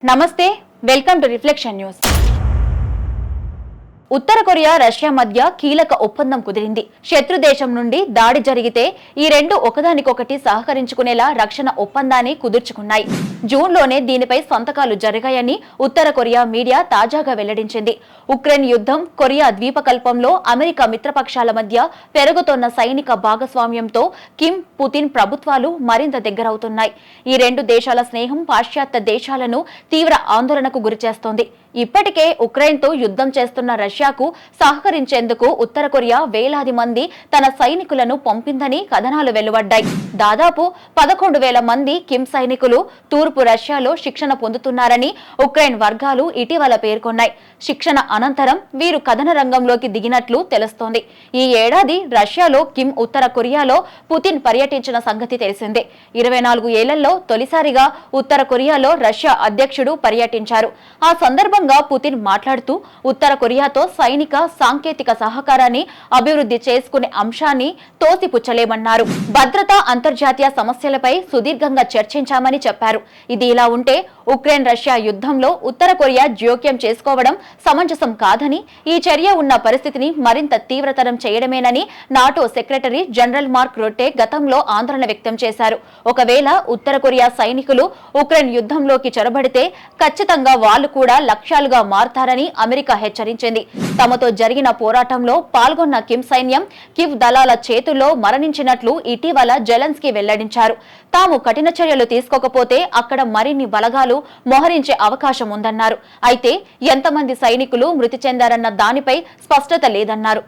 నమస్తే welcome to reflection news. ఉత్తర Korea Russia మధ్య కీలక ఒప్పందం కుదిరింది. శత్రు దేశం నుండి దాడి జరిగితే ఈ రెండు ఒకదానికొకటి సహకరించుకునేలా రక్షణ ఒప్పందాన్ని కుదుర్చుకున్నాయి. జూన్లోనే దీనిపై సంతకాలు జరిగాయని ఉత్తర కొరియా మీడియా తాజాగా వెల్లడించింది. ఉక్రెయిన్ యుద్ధం, కొరియా ద్వీపకల్పంలో అమెరికా మిత్రపక్షాల మధ్య పెరుగుతోన్న సైనిక భాగస్వామ్యంతో కిమ్, పుతిన్ ప్రభుత్వాలు మరింత దగ్గరవుతున్నాయి. ఈ రెండు దేశాల స్నేహం పాశ్చాత్య దేశాలను తీవ్ర ఆందోళనకు గురిచేస్తోంది. ఇప్పటికే ఉక్రెయిన్తో యుద్ధం చేస్తున్న రష్యాకు సహకరించేందుకు ఉత్తర కొరియా వేలాది మంది తన సైనికులను పంపిందని కథనాలు వెలువడ్డాయి. దాదాపు 11,000 మంది కిమ్ సైనికులు తూర్పు రష్యాలో శిక్షణ పొందుతున్నారని ఉక్రెయిన్ వర్గాలు ఇటీవల పేర్కొన్నాయి. శిక్షణ అనంతరం వీరు కథన రంగంలోకి దిగినట్లు తెలుస్తోంది. ఈ ఏడాది రష్యాలో కిమ్ ఉత్తర కొరియాలో పుతిన్ పర్యటించిన సంగతి తెలిసిందే. 24 ఏళ్లలో తొలిసారిగా ఉత్తర కొరియాలో రష్యా అధ్యక్షుడు పర్యటించారు. ఆ సందర్భంగా పుతిన్ మాట్లాడుతూ ఉత్తర కొరియాతో సైనిక, సాంకేతిక సహకారాన్ని అభివృద్ధి చేసుకునే అంశాన్ని తోసిపుచ్చలేమన్నారు. భద్రతా, అంతర్జాతీయ సమస్యలపై సుదీర్ఘంగా చర్చించామని చెప్పారు. ఇది ఇలా ఉంటే ఉక్రెయిన్ రష్యా యుద్ధంలో ఉత్తర కొరియా జోక్యం చేసుకోవడం సమంజసం కాదని, ఈ చర్య ఉన్న పరిస్థితిని మరింత తీవ్రతరం చేయడమేనని నాటో సెక్రటరీ జనరల్ మార్క్ రొట్టే గతంలో ఆందోళన వ్యక్తం చేశారు. ఒకవేళ ఉత్తర కొరియా సైనికులు ఉక్రెయిన్ యుద్ధంలోకి చొరబడితే ఖచ్చితంగా వాళ్లు కూడా లక్ష్యాలుగా మారతారని అమెరికా హెచ్చరించింది. తమతో జరిగిన పోరాటంలో పాల్గొన్న కిమ్ సైన్యం కివ్ దళాల చేతుల్లో మరణించినట్లు ఇటీవల జెలెన్స్కీ వెల్లడించారు. తాము కఠిన చర్యలు తీసుకోకపోతే అక్కడ మరిన్ని బలగాలు మోహరించే అవకాశం ఉందన్నారు. అయితే ఎంతమంది సైనికులు మృతి చెందారన్న దానిపై స్పష్టత లేదన్నారు.